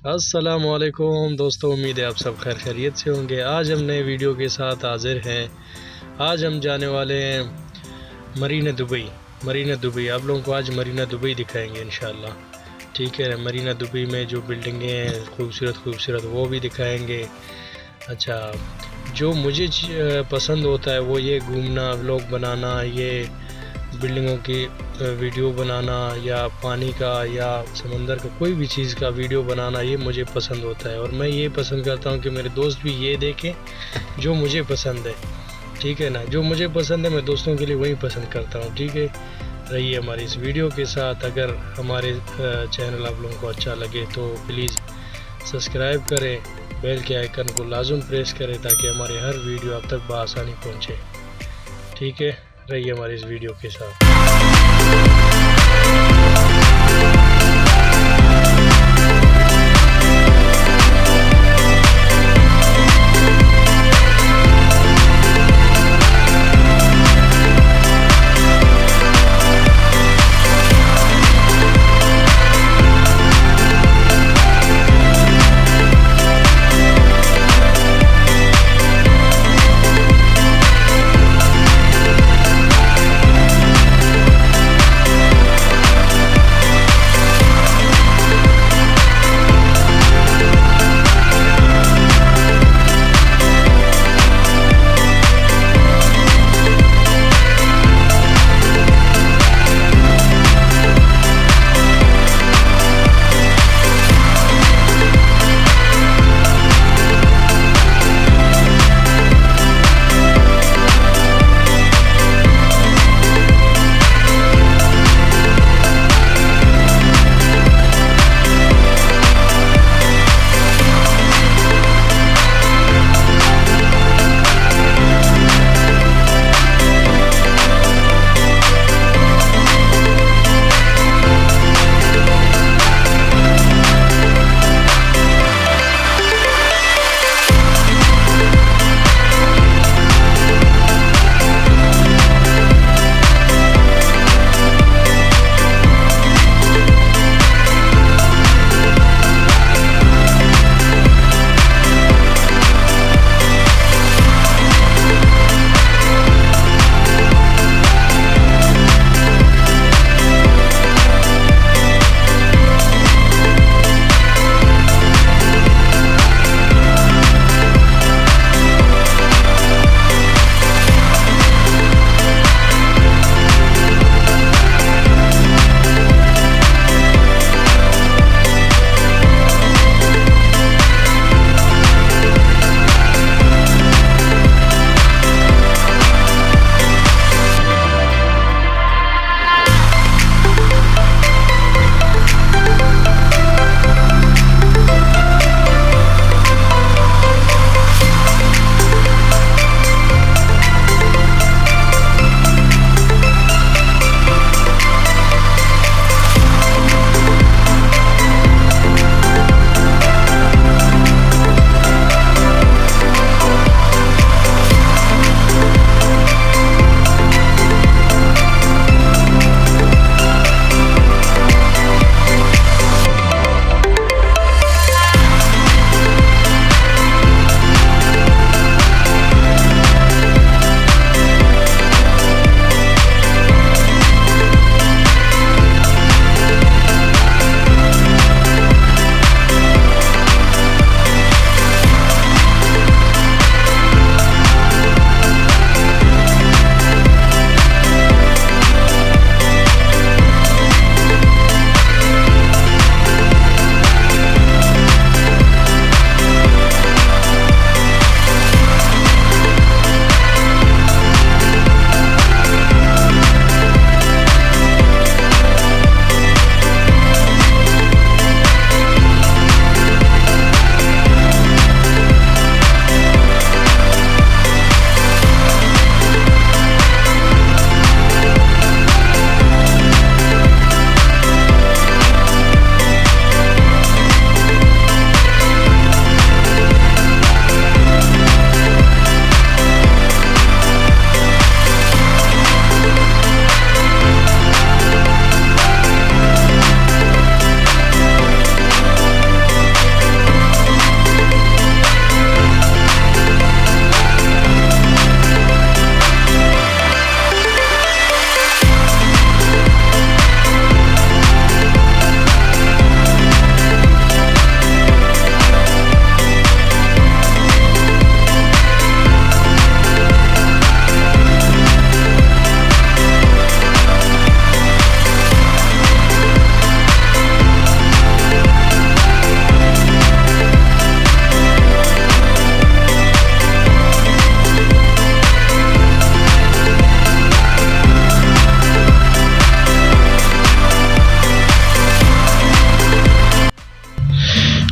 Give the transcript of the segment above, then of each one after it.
अस्सलामुअलैकुम दोस्तों, उम्मीद है आप सब खैर खैरियत से होंगे। आज हम नए वीडियो के साथ हाजिर हैं। आज हम जाने वाले हैं मरीना दुबई। मरीना दुबई आप लोगों को आज मरीना दुबई दिखाएंगे इंशाल्लाह। ठीक है, मरीना दुबई में जो बिल्डिंगें हैं खूबसूरत खूबसूरत वो भी दिखाएंगे। अच्छा, जो मुझे पसंद होता है वो ये घूमना, व्लॉग बनाना, ये बिल्डिंगों की वीडियो बनाना या पानी का या समंदर का कोई भी चीज़ का वीडियो बनाना, ये मुझे पसंद होता है। और मैं ये पसंद करता हूँ कि मेरे दोस्त भी ये देखें जो मुझे पसंद है। ठीक है ना, जो मुझे पसंद है मैं दोस्तों के लिए वही पसंद करता हूँ। ठीक है, रहिए हमारी इस वीडियो के साथ। अगर हमारे चैनल आप लोगों को अच्छा लगे तो प्लीज़ सब्सक्राइब करें, बेल के आइकन को लाजुम प्रेस करें ताकि हमारी हर वीडियो आप तक बआसानी पहुँचे। ठीक है, रहिए हमारी इस वीडियो के साथ।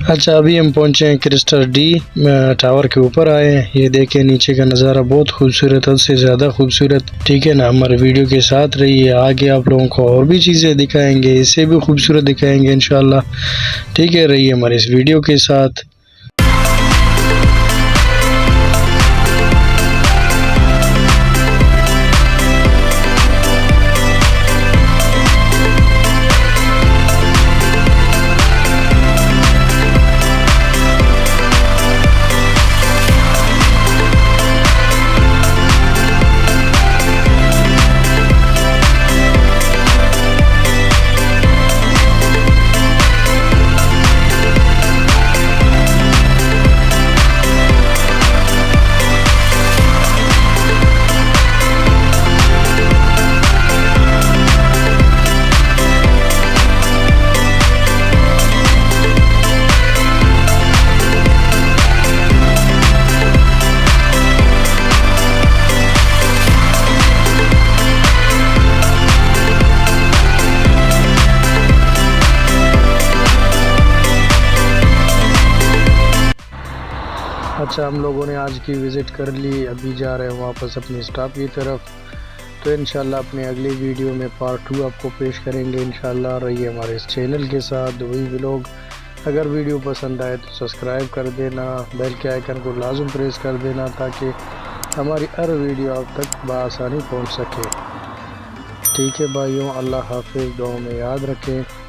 अच्छा, अभी हम पहुंचे हैं क्रिस्टल डी टावर के ऊपर आए हैं। ये देखें नीचे का नज़ारा बहुत खूबसूरत, हद से ज़्यादा खूबसूरत। ठीक है ना, हमारे वीडियो के साथ रहिए, आगे आप लोगों को और भी चीज़ें दिखाएंगे, इससे भी खूबसूरत दिखाएंगे इंशाल्लाह। ठीक है, रहिए हमारे इस वीडियो के साथ। अच्छा, हम लोगों ने आज की विज़िट कर ली, अभी जा रहे हैं वापस अपनी स्टॉप की तरफ। तो इंशाल्लाह अपने अगली वीडियो में पार्ट 2 आपको पेश करेंगे इंशाल्लाह। रहिए हमारे इस चैनल के साथ दुबई व्लॉग। अगर वीडियो पसंद आए तो सब्सक्राइब कर देना, बेल के आइकन को लाजम प्रेस कर देना ताकि हमारी हर वीडियो आप तक बआसानी पहुँच सके। ठीक है भाइयों, अल्लाह हाफिज़, दुआ में याद रखें।